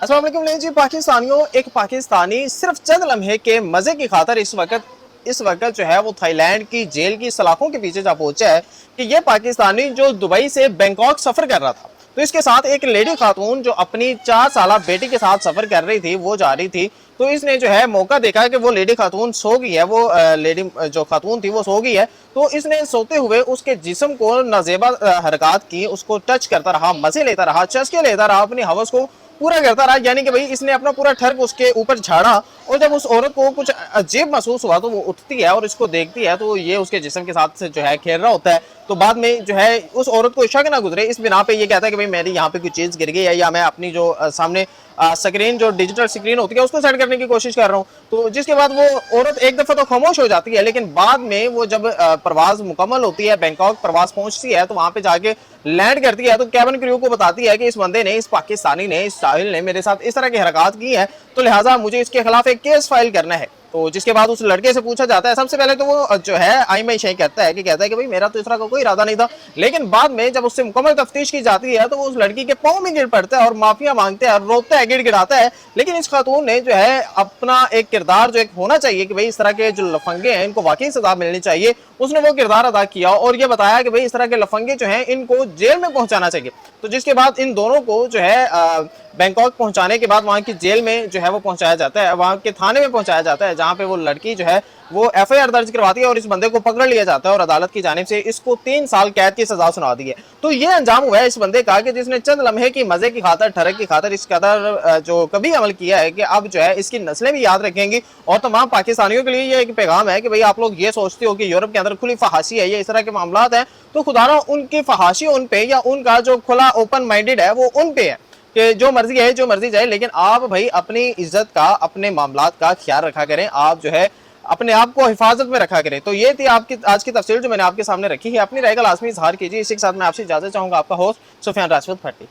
अस्सलाम वालेकुम जी पाकिस्तानियों। एक पाकिस्तानी सिर्फ चंद लम्हे के मजे की खातर इस वक्त जो है वो थाईलैंड की जेल की सलाखों के पीछे जा पहुंचा है कि ये पाकिस्तानी जो दुबई से बैंकॉक सफर कर रहा था, तो इसके साथ एक लेडी खातून जो अपनी 4 साल बेटी के साथ सफर कर रही थी, वो जा रही थी। तो इसने जो है मौका देखा कि वो लेडी खातून सो गई है, वो लेडी जो खातून थी वो सो गई है। तो इसने सोते हुए उसके जिस्म को नाजेबा हरकत की, उसको टच करता रहा, मजे लेता रहा, चस्के लेता रहा, अपनी हवस को पूरा करता रहा। यानी कि भाई इसने अपना पूरा ठर्क उसके ऊपर झाड़ा, और जब उस औरत को कुछ अजीब महसूस हुआ तो वो उठती है और इसको देखती है, तो ये उसके जिस्म के साथ से जो है खेल रहा होता है। तो बाद में जो है उस औरत को शक ना गुजरे, इस बिना पे ये कहता है कि भाई मेरी यहाँ पे कोई चीज गिर गई है, या मैं अपनी जो सामने स्क्रीन जो डिजिटल स्क्रीन होती है उसको सेट करने की कोशिश कर रहा हूँ। तो जिसके बाद वो औरत एक दफा तो खामोश हो जाती है, लेकिन बाद में वो जब प्रवास मुकम्मल होती है, बैंकॉक प्रवास पहुंचती है, तो वहां पे जाके लैंड करती है, तो कैबिन क्रू को बताती है कि इस बंदे ने, इस पाकिस्तानी ने, इस साहिल ने मेरे साथ इस तरह की हरकत की है, तो लिहाजा मुझे इसके खिलाफ एक केस फाइल करना है। तो जिसके बाद उस लड़के से पूछा जाता है, सबसे पहले तो वो जो है आई मई शे कहता है कि भाई मेरा तो इस तरह का कोई इरादा नहीं था। लेकिन बाद में जब उससे मुकम्मल तफ्तीश की जाती है, तो वो उस लड़की के पाँव में गिर पड़ता है और माफिया मांगता है, रोता है, गिड़गिड़ाता है। लेकिन इस खातून ने जो है अपना एक किरदार जो एक होना चाहिए कि भाई इस तरह के जो लफंगे हैं इनको वाकई सजा मिलनी चाहिए, उसने वो किरदार अदा किया और ये बताया कि भाई इस तरह के लफंगे जो हैं इनको जेल में पहुंचाना चाहिए। तो जिसके बाद इन दोनों को जो है बैंकॉक पहुंचाने के बाद वहां की जेल में जो है वो पहुंचाया जाता है, वहां के थाने में पहुंचाया जाता है, जहां पे वो लड़की जो है वो एफआईआर दर्ज करवाती है और इस बंदे को पकड़ लिया जाता है और अदालत की जानिब से इसको 3 साल कैद की सजा सुना दी है। तो ये अंजाम हुआ है इस बंदे का कि जिसने चंद लम्हे की मजे की खातर, ठरक की खातर इस कदर जो कभी अमल किया है कि अब जो है इसकी नस्लें भी याद रखेंगी। और तमाम पाकिस्तानियों के लिए ये एक पैगाम है कि भाई आप लोग ये सोचते हो कि यूरोप के अंदर खुली फहाशी है, ये इस तरह के मामला है, तो खुदारा उनकी फहाशी उन पे, या उनका जो खुला ओपन माइंडेड है वो उन पे है कि जो मर्जी है जो मर्जी जाए, लेकिन आप भाई अपनी इज्जत का, अपने मामलात का ख्याल रखा करें, आप जो है अपने आप को हिफाजत में रखा करें। तो ये थी आपकी आज की तफसील जो मैंने आपके सामने रखी है। अपनी राय का लाजमी इजहार कीजिए। इसी के साथ मैं आपसे इजाजत चाहूंगा। आपका होस्ट सुफियान राजपूत भट्टी।